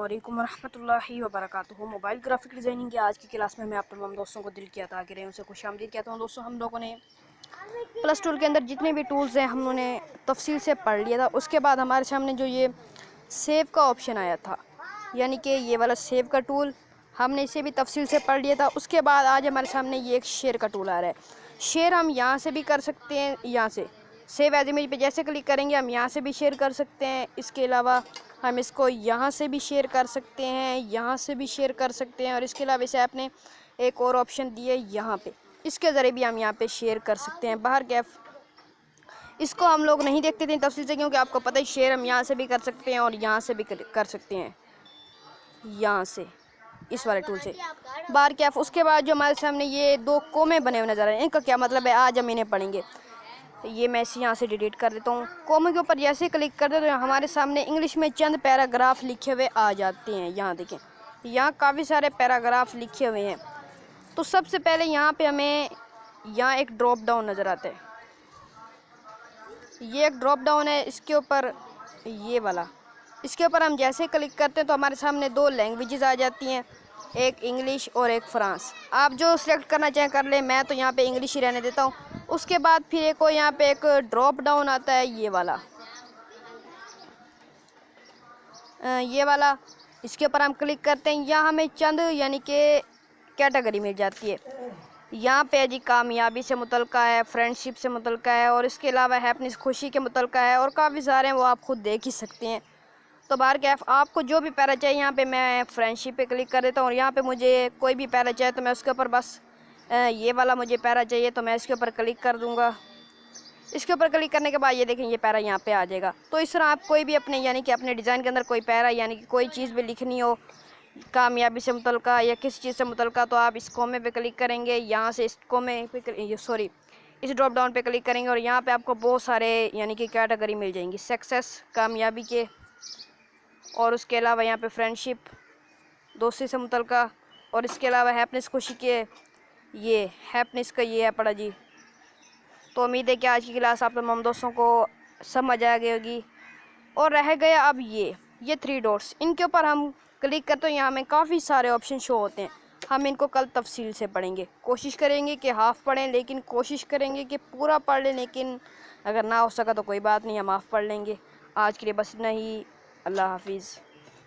अस्सलामुअलैकुम वरहमतुल्लाहि वबरकातुहू। Mobile graphic designing की आज की क्लास में मैं आप तमाम दोस्तों को दिल की अता करे उनसे खुशामदीद कहता हूँ। दोस्तों, हम लोगों ने प्लस टूल के अंदर जितने भी टूल्स हैं हमने तफसील से पढ़ लिया था। उसके बाद हमारे सामने जो ये सेव का ऑप्शन आया था, यानी कि ये वाला सेव का टूल, हमने इसे भी तफसील से पढ़ लिया था। उसके बाद आज हमारे सामने ये एक शेयर का टूल आ रहा है। शेयर हम यहाँ से भी कर सकते हैं, यहाँ से सेव एज इमेज पे जैसे क्लिक करेंगे हम यहाँ से भी शेयर कर सकते हैं। इसके अलावा हम इसको यहाँ से भी शेयर कर सकते हैं, यहाँ से भी शेयर कर सकते हैं, और इसके अलावा इसे आपने एक और ऑप्शन दिए यहाँ पे, इसके ज़रिए भी हम यहाँ पे शेयर कर सकते हैं। बाहर कैफ इसको हम लोग नहीं देखते थे तफसील से, क्योंकि आपको पता है शेयर हम यहाँ से भी कर सकते हैं और यहाँ से भी कर सकते हैं, यहाँ से इस वाले टूल से बार कैफ। उसके बाद जो हमारे सामने ये दो कोमे बने हुए नज़र आ रहे हैं, इनका क्या मतलब है आज हम इन्हें पढ़ेंगे। ये मैं इसे यहाँ से डिलीट कर देता हूँ। कोमे के ऊपर जैसे क्लिक कर दे तो हमारे सामने इंग्लिश में चंद पैराग्राफ लिखे हुए आ जाते हैं। यहाँ देखें, यहाँ काफ़ी सारे पैराग्राफ लिखे हुए हैं। तो सबसे पहले यहाँ पे हमें यहाँ एक ड्रॉप डाउन नज़र आता है, ये एक ड्रॉप डाउन है, इसके ऊपर ये वाला, इसके ऊपर हम जैसे क्लिक करते हैं तो हमारे सामने दो लैंग्वेजेस आ जाती हैं, एक इंग्लिश और एक फ्रांस। आप जो सिलेक्ट करना चाहें कर लें, मैं तो यहाँ पे इंग्लिश ही रहने देता हूँ। उसके बाद फिर एक और यहाँ पे एक ड्रॉप डाउन आता है, ये वाला, ये वाला, इसके ऊपर हम क्लिक करते हैं। यहाँ हमें चंद यानी कि कैटेगरी मिल जाती है। यहाँ पे जी कामयाबी से मुतल्लिक़ है, फ्रेंडशिप से मुतल्लिक़ है, और इसके अलावा हैप्पीनेस खुशी के मुतल्लिक़ है, और काफ़ी सारे हैं, वो आप खुद देख ही सकते हैं। तो बाहर कैफ आपको जो भी पैरा चाहिए, यहाँ पे मैं फ्रेंडशिप पे क्लिक कर देता हूँ, और यहाँ पे मुझे कोई भी पैरा चाहिए तो मैं उसके ऊपर बस ये वाला मुझे पैरा चाहिए तो मैं इसके ऊपर क्लिक कर दूँगा। इसके ऊपर क्लिक करने के बाद ये देखें ये पैरा यहाँ पे आ जाएगा। तो इस तरह आप कोई भी अपने यानी कि अपने डिज़ाइन के अंदर कोई पैरा यानी कि कोई चीज़ भी लिखनी हो कामयाबी से मुतल्लिक़ा या किसी चीज़ से मुतल्लिक़ा, तो आप इस कोमे पे क्लिक करेंगे, यहाँ से इस कोमे पे सॉरी इस ड्रॉप डाउन पे क्लिक करेंगे, और यहाँ पे आपको बहुत सारे यानी कि कैटेगरी मिल जाएंगी, सक्सेस कामयाबी के, और उसके अलावा यहाँ पे फ्रेंडशिप दोस्ती से मुतल्लिक़ा, और इसके अलावा हैप्पीनेस खुशी के, ये हैप्पीनेस का ये है पड़ा जी। तो उम्मीद है कि आज की क्लास आप तमाम दोस्तों को समझ आ गई होगी। और रह गया अब ये थ्री डॉट्स, इनके ऊपर हम क्लिक करते हैं, यहाँ हमें काफ़ी सारे ऑप्शन शो होते हैं। हम इनको कल तफसील से पढ़ेंगे, कोशिश करेंगे कि हाफ़ पढ़ें, लेकिन कोशिश करेंगे कि पूरा पढ़ लें, लेकिन अगर ना हो सका तो कोई बात नहीं, हम हाफ़ पढ़ लेंगे। आज के लिए बस इतना ही। अल्लाह हाफिज़।